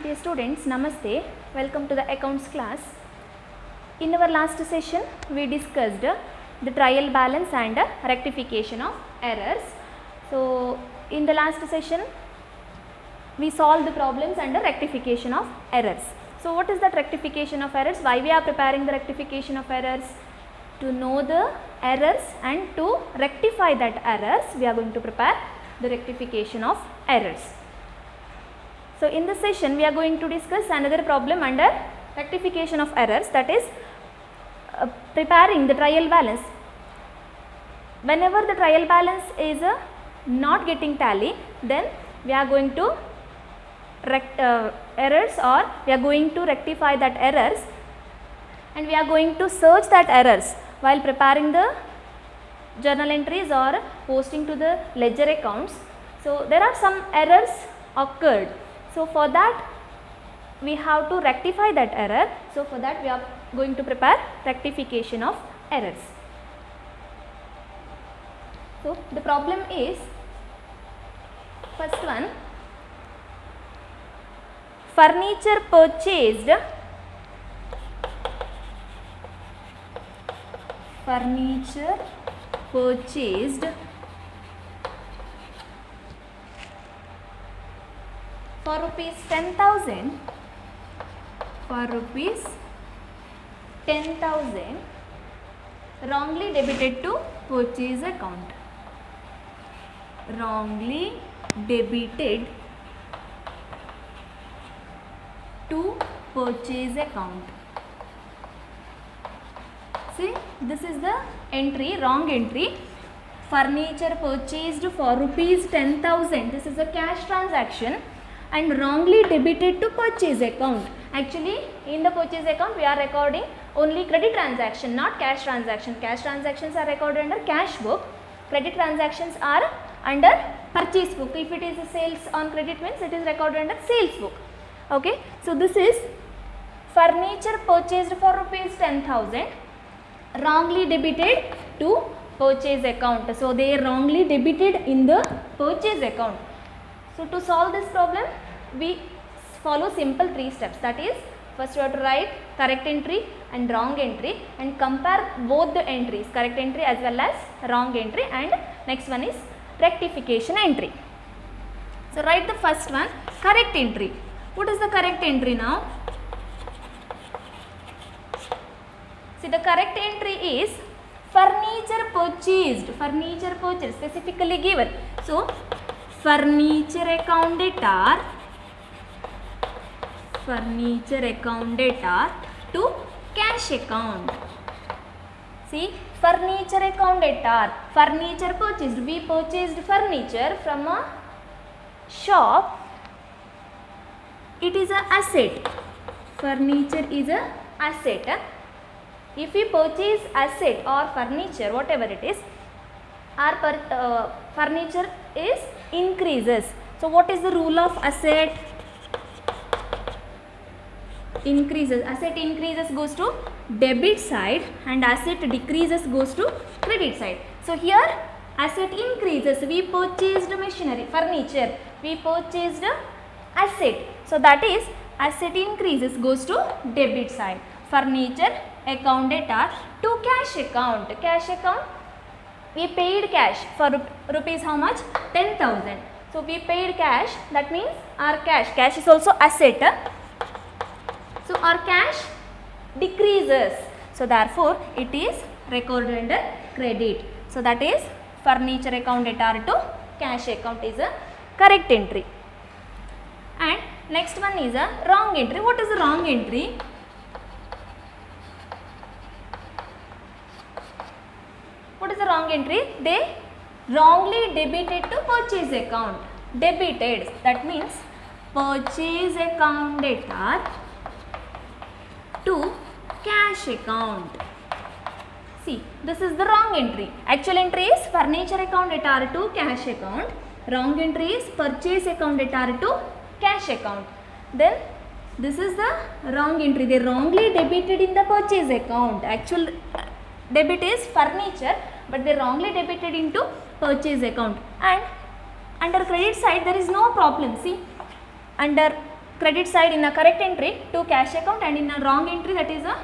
Dear students, Namaste. Welcome to the accounts class. In our last session, we discussed the trial balance and rectification of errors. So, in the last session, we solved the problems under rectification of errors. So, what is that rectification of errors? Why we are preparing the rectification of errors? To know the errors and to rectify that errors, we are going to prepare the rectification of errors. So, in this session we are going to discuss another problem under rectification of errors, that is preparing the trial balance. Whenever the trial balance is not getting tally, then we are going to errors, or we are going to rectify that errors, and we are going to search that errors while preparing the journal entries or posting to the ledger accounts. So, there are some errors occurred. So, for that we have to rectify that error. So, for that we are going to prepare rectification of errors. So, the problem is, first one, furniture purchased for rupees 10,000 wrongly debited to purchase account. Wrongly debited to purchase account. See, this is the entry, wrong entry. Furniture purchased for rupees 10,000. This is a cash transaction and wrongly debited to purchase account. Actually, in the purchase account we are recording only credit transaction, not cash transaction. Cash transactions are recorded under cash book. Credit transactions are under purchase book. If it is a sales on credit, means it is recorded under sales book. Okay. So, this is furniture purchased for rupees 10,000, wrongly debited to purchase account. So, they wrongly debited in the purchase account. So, to solve this problem, we follow simple 3 steps. That is, first you have to write correct entry and wrong entry and compare both the entries, correct entry as well as wrong entry, and next one is rectification entry. So, write the first one, correct entry. What is the correct entry now? See, the correct entry is furniture purchased, specifically given. So, furniture account debtor to cash account. See, furniture account debtor, furniture purchased, we purchased furniture from a shop. It is an asset. Furniture is an asset. If we purchase asset or furniture, whatever it is, our furniture is increases. So, what is the rule of asset? Increases. Asset increases goes to debit side and asset decreases goes to credit side. So, here asset increases. We purchased machinery, furniture. We purchased asset. So, that is asset increases goes to debit side. Furniture account debtor to cash account. Cash account, we paid cash for rupees how much? 10,000. So, we paid cash, that means our cash is also asset. So, our cash decreases. So, therefore, it is recorded under credit. So, that is furniture account debtor to cash account is a correct entry. And next one is a wrong entry. What is the wrong entry? What is the wrong entry? They wrongly debited to purchase account. Debited, that means purchase account debtor to cash account. See, this is the wrong entry. Actual entry is furniture account debtor to cash account. Wrong entry is purchase account debtor to cash account. Then this is the wrong entry. They wrongly debited in the purchase account. Actual debit is furniture, but they wrongly debited into purchase account. And under credit side there is no problem. See, under credit side in a correct entry to cash account, and in a wrong entry that is a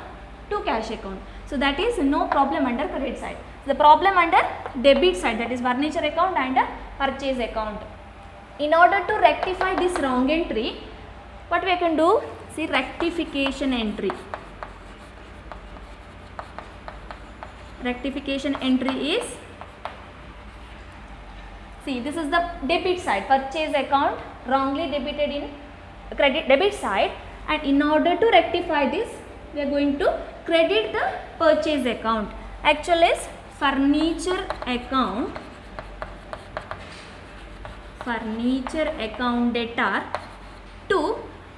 to cash account. So that is no problem under credit side. The problem under debit side, that is furniture account and purchase account. In order to rectify this wrong entry, what we can do? See, rectification entry. Rectification entry is, see, this is the debit side, purchase account wrongly debited in debit side, and in order to rectify this, we are going to credit the purchase account. Actual is furniture account debtor to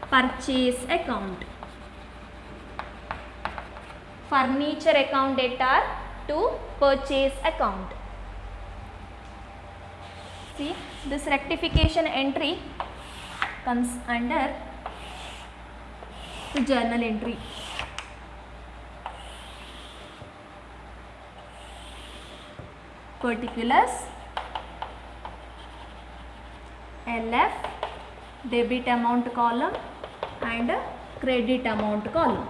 purchase account. Furniture account debtor to purchase account. See, this rectification entry comes under the journal entry. Particulars, LF, debit amount column and credit amount column.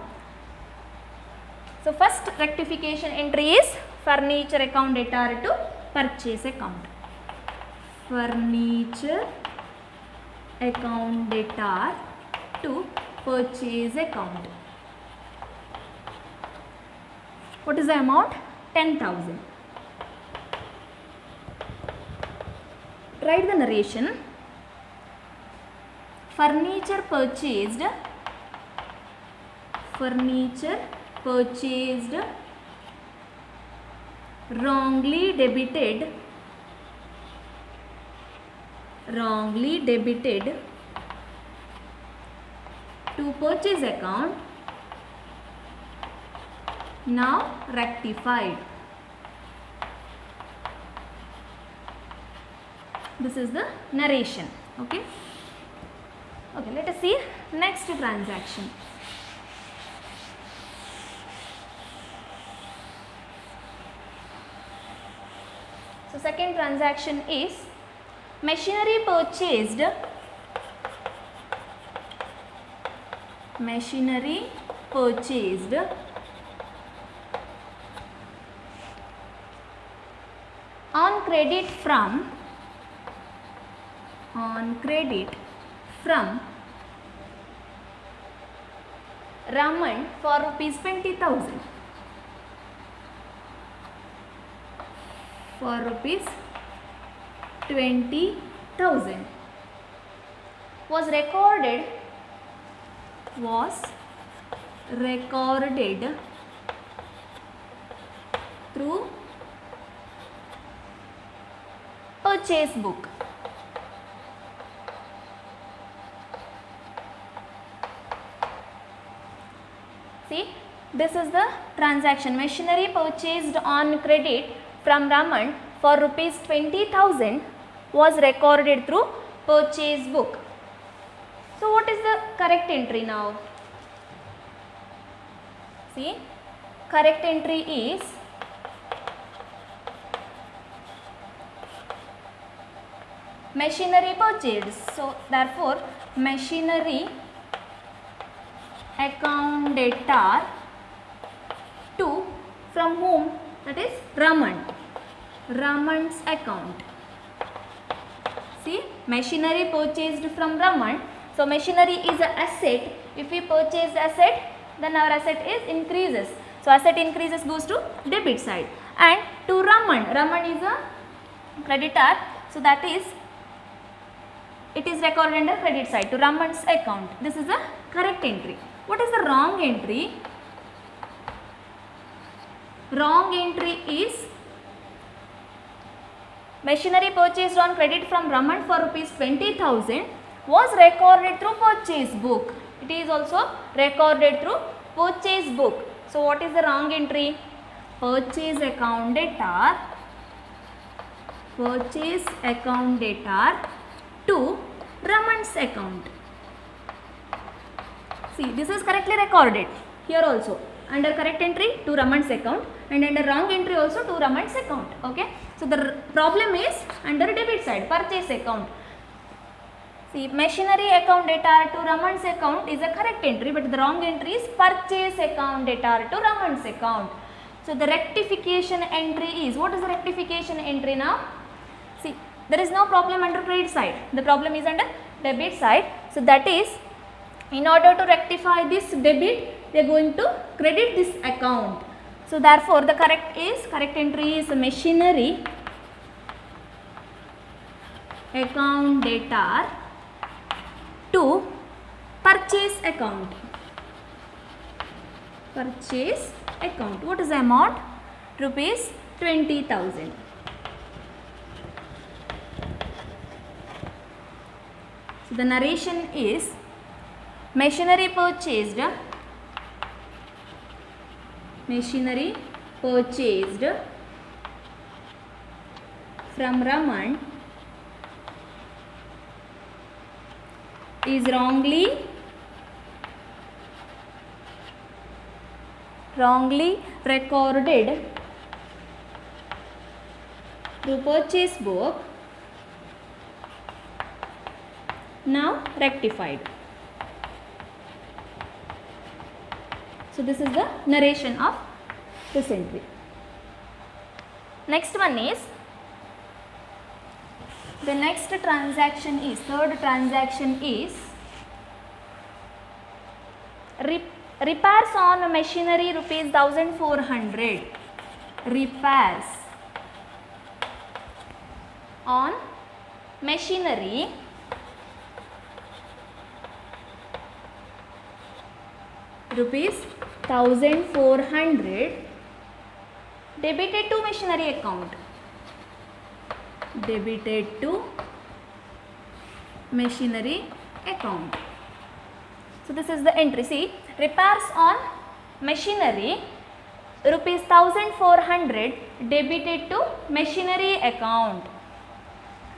So first rectification entry is furniture account debtor to purchase account. Furniture account debtor to purchase account. What is the amount? 10,000. Write the narration. Furniture purchased wrongly debited to purchase account, now rectified. This is the narration. Okay, let us see next transaction. So second transaction is machinery purchased on credit from Raman for rupees 20,000. For rupees 20,000 was recorded through purchase book. See, this is the transaction. Machinery purchased on credit from Raman for rupees 20,000 was recorded through purchase book. So what is the correct entry now? See, correct entry is machinery purchased. So therefore machinery account debtor to, from whom? That is Raman's account. See, machinery purchased from Raman. So machinery is an asset. If we purchase the asset, then our asset is increases. So asset increases goes to debit side, and to Raman is a creditor. So that is, it is recorded under credit side to Raman's account. This is the correct entry. What is the wrong entry? Wrong entry is machinery purchased on credit from Raman for rupees 20,000 was recorded through purchase book. It is also recorded through purchase book. So what is the wrong entry? Purchase account debtor to Raman's account. See, this is correctly recorded here also. Under correct entry to Raman's account, and under wrong entry also to Raman's account. Okay. So the problem is under debit side, purchase account. See, machinery account data to Raman's account is a correct entry, but the wrong entry is purchase account data to Raman's account. So the rectification entry is, what is the rectification entry now? See, there is no problem under credit side, the problem is under debit side. So that is, in order to rectify this debit, we are going to credit this account. So therefore the correct entry is machinery account data to purchase account. Purchase account. What is the amount? Rupees 20,000. So the narration is, machinery purchased from Raman is wrongly recorded to purchase book, now rectified. So this is the narration of this entry. Next one is, the next transaction is, third transaction is repairs on machinery rupees 1400. Repairs on machinery rupees 1400 debited to machinery account. Debited to machinery account. So this is the entry. See, repairs on machinery rupees 1400 debited to machinery account.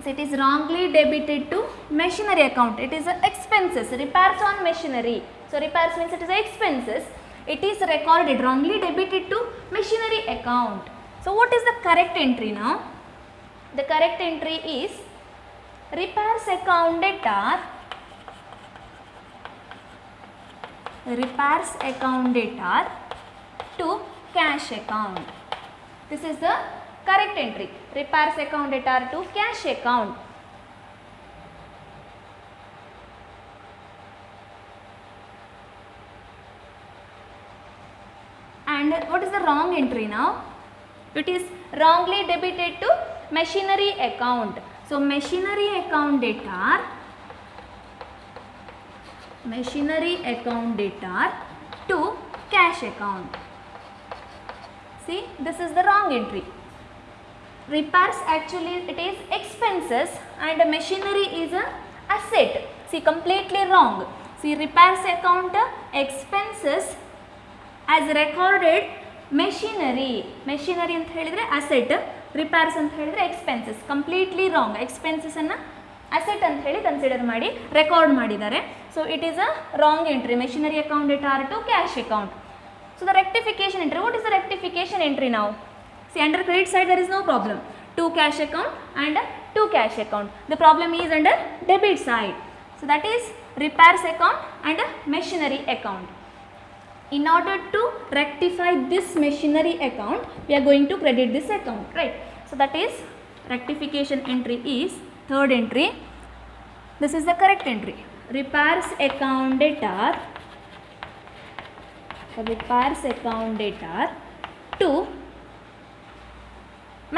So it is wrongly debited to machinery account. It is expenses. Repairs on machinery. So repairs means it is expenses. It is recorded, wrongly debited to machinery account. So what is the correct entry now? The correct entry is repairs account data to cash account. This is the correct entry. Repairs account data to cash account. And what is the wrong entry now? It is wrongly debited to machinery account. So machinery account data to cash account. See, this is the wrong entry. Repairs, actually it is expenses and machinery is a asset. See, completely wrong. See, repairs account expenses as recorded machinery ಅಂತ ಹೇಳಿದ್ರೆ asset, repairs ಅಂತ ಹೇಳಿದ್ರೆ expenses. Completely wrong. Expenses ಅನ್ನ asset ಅಂತ ಹೇಳಿ consider ಮಾಡಿ record ಮಾಡಿದ್ದಾರೆ. So it is a wrong entry. Machinery account data to cash account. So the rectification entry. What is the rectification entry now? See, under credit side there is no problem. To cash account and to cash account. The problem is under debit side. So that is repairs account and machinery account. In order to rectify this machinery account, we are going to credit this account, right? So that is, rectification entry is third entry. This is the correct entry. Repairs account data to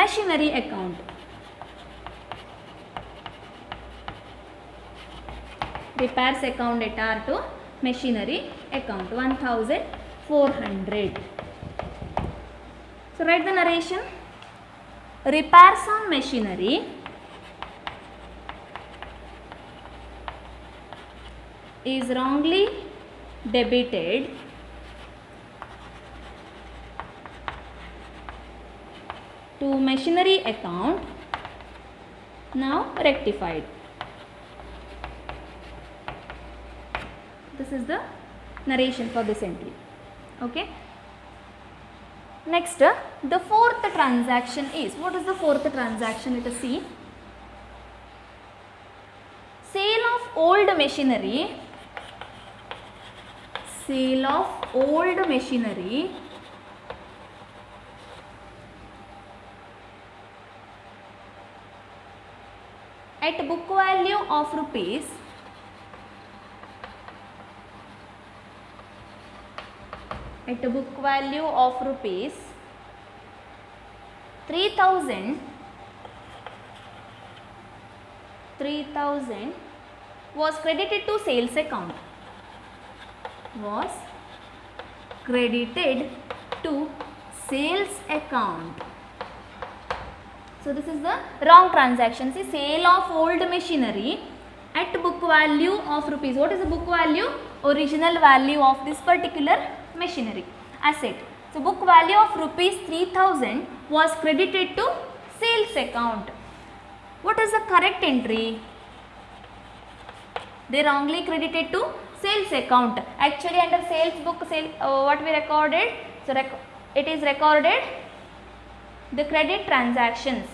machinery account. Repairs account data to machinery account 1400. So write the narration. Repairs on machinery is wrongly debited to machinery account, now rectified. This is the narration for this entry. Okay. Next, the fourth transaction is, what is the fourth transaction? Let us see. Sale of old machinery, sale of old machinery at book value of rupees 3000 was credited to sales account, was credited to sales account. So this is the wrong transaction. See, sale of old machinery at book value of rupees. What is the book value? Original value of this particular machinery asset. So book value of rupees 3000 was credited to sales account. What is the correct entry? They wrongly credited to sales account. Actually under sales book, what we recorded? So it is recorded the credit transactions.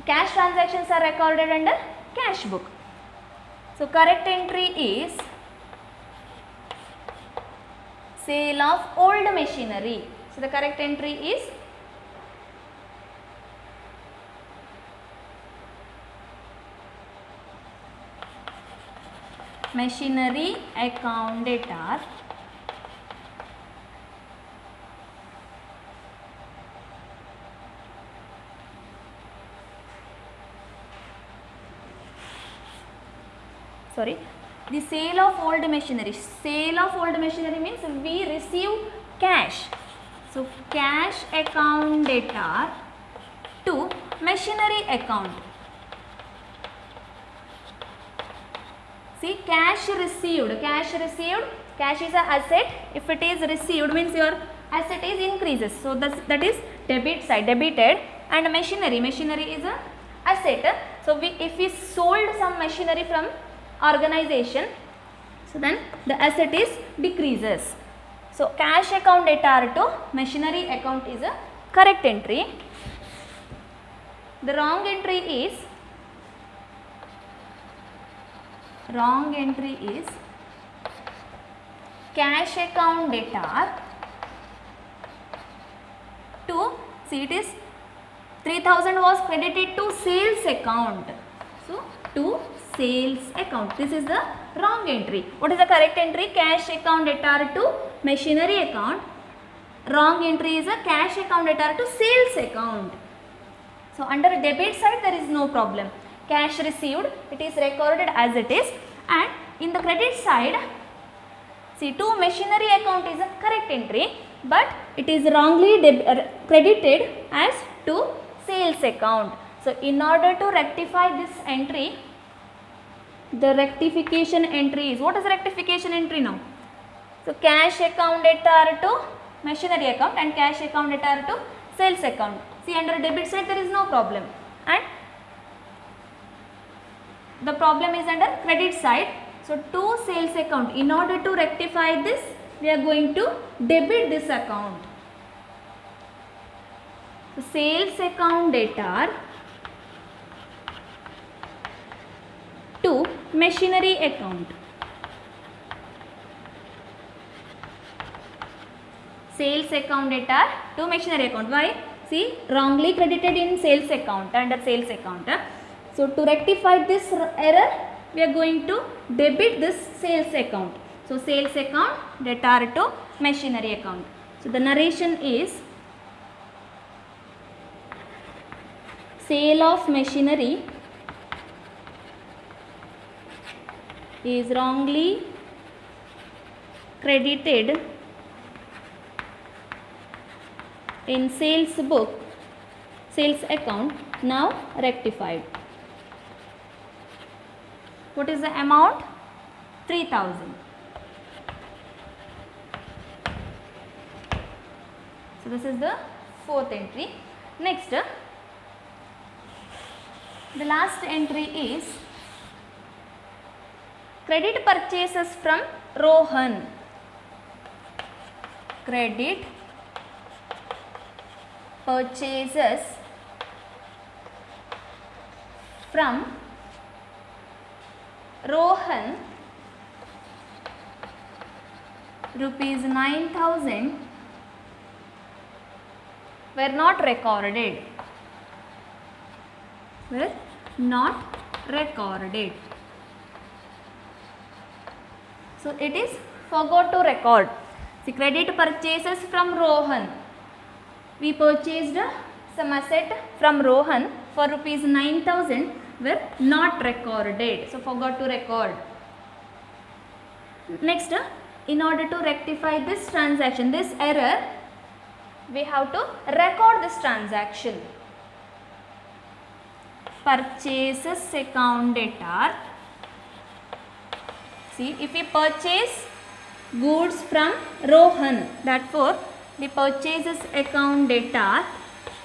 Cash transactions are recorded under cash book. So correct entry is sale of old machinery. So the correct entry is machinery account debtor the sale of old machinery. Sale of old machinery means we receive cash. So cash account debtor to machinery account. See, cash received, cash is an asset. If it is received means your asset is increases. So that is debit side, debited, and machinery is a asset. So if we sold some machinery from organization, so then the asset is decreases. So cash account debtor to machinery account is a correct entry. The wrong entry is cash account debtor to, see, it is 3000 was credited to sales account. So to sales account. This is the wrong entry. What is the correct entry? Cash account debtor to machinery account. Wrong entry is a cash account debtor to sales account. So under debit side there is no problem. Cash received, it is recorded as it is, and in the credit side, see, to machinery account is a correct entry, but it is wrongly credited as to sales account. So in order to rectify this entry, the rectification entry is, what is rectification entry now? So cash account debtor to machinery account and cash account debtor to sales account. See, under debit side there is no problem, and the problem is under credit side. So to sales account, in order to rectify this, we are going to debit this account. So sales account debtor to machinery account. Sales account debtor to machinery account. Why? See, wrongly credited in sales account, under sales account. So to rectify this error, we are going to debit this sales account. So sales account debtor to machinery account. So the narration is sale of machinery is wrongly credited in sales book, sales account, now rectified. What is the amount? 3000. So this is the fourth entry. Next, the last entry is credit purchases from Rohan. Credit purchases from Rohan rupees 9,000 were not recorded. Were not recorded. So it is forgot to record. See, credit purchases from Rohan. We purchased some asset from Rohan for rupees 9,000 were not recorded. So forgot to record. Next, in order to rectify this transaction, this error, we have to record this transaction. Purchases account debtor. See, if we purchase goods from Rohan, therefore the purchases account debtor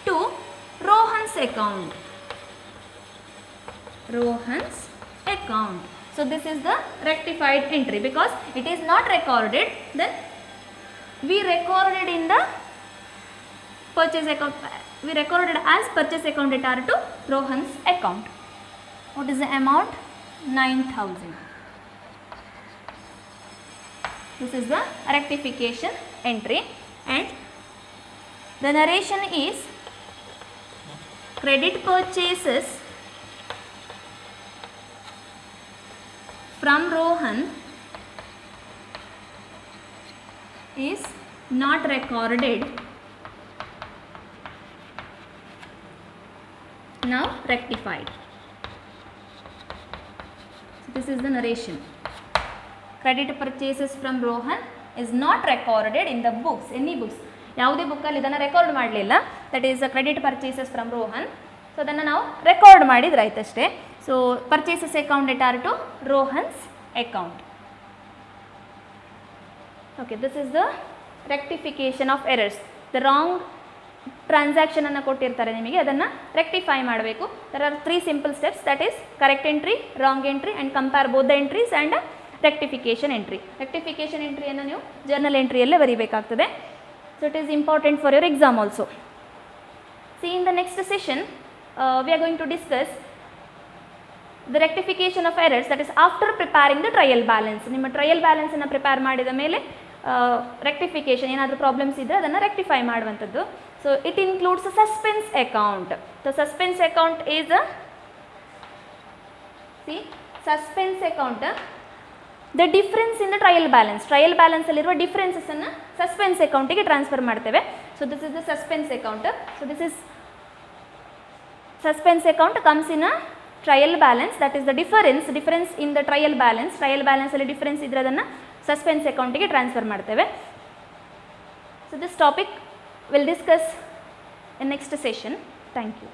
to Rohan's account. Rohan's account. So this is the rectified entry, because it is not recorded, then we recorded in the purchase account, we recorded as purchase account debtor to Rohan's account. What is the amount? 9,000. This is the rectification entry, and the narration is credit purchases from Rohan is not recorded. Now rectified. So this is the narration. Credit purchases from Rohan is not recorded in the books, any books. ಯಾವುದೇ ಬುಕ್ಕಲ್ಲಿ ಇದನ್ನು record ಮಾಡಲಿಲ್ಲ, that is credit purchases from Rohan. So ಅದನ್ನು ನಾವು record ಮಾಡಿದ್ರೆ ಆಯ್ತಷ್ಟೇ. So purchases account debtor to Rohan's account. Okay, this is the rectification of errors. The wrong ಟ್ರಾನ್ಸಾಕ್ಷನನ್ನು ಕೊಟ್ಟಿರ್ತಾರೆ ನಿಮಗೆ, ಅದನ್ನು ರೆಕ್ಟಿಫೈ ಮಾಡಬೇಕು. There are 3 simple steps, that is correct entry, wrong entry and compare both the entries and rectification entry. Rectification ಎಂಟ್ರಿಯನ್ನು ನೀವು journal ಎಂಟ್ರಿಯಲ್ಲೇ ಬರೀಬೇಕಾಗ್ತದೆ. So it is important for your exam also. See, in the next session we are going to discuss the rectification of errors, that is after preparing the trial balance. ನಿಮ್ಮ trial ಬ್ಯಾಲೆನ್ಸನ್ನು prepare ಮಾಡಿದ ಮೇಲೆ rectification ಏನಾದರೂ problems ಇದ್ದರೆ ಅದನ್ನು rectify ಮಾಡುವಂಥದ್ದು. So it includes suspense account. So suspense account is suspense account the difference in the trial balance. Trial ಬ್ಯಾಲೆನ್ಸಲ್ಲಿರುವ ಡಿಫ್ರೆನ್ಸನ್ನು ಸಸ್ಪೆನ್ಸ್ ಅಕೌಂಟಿಗೆ ಟ್ರಾನ್ಸ್ಫರ್ ಮಾಡ್ತೇವೆ. So this is the suspense account. So this is suspense account comes in a trial balance, that is the difference in the trial balance. Trial ಬ್ಯಾಲೆನ್ಸಲ್ಲಿ difference ಇದ್ರೆ ಅದನ್ನು suspense ಅಕೌಂಟಿಗೆ transfer ಮಾಡ್ತೇವೆ. So this topic will discuss in next session. Thank you.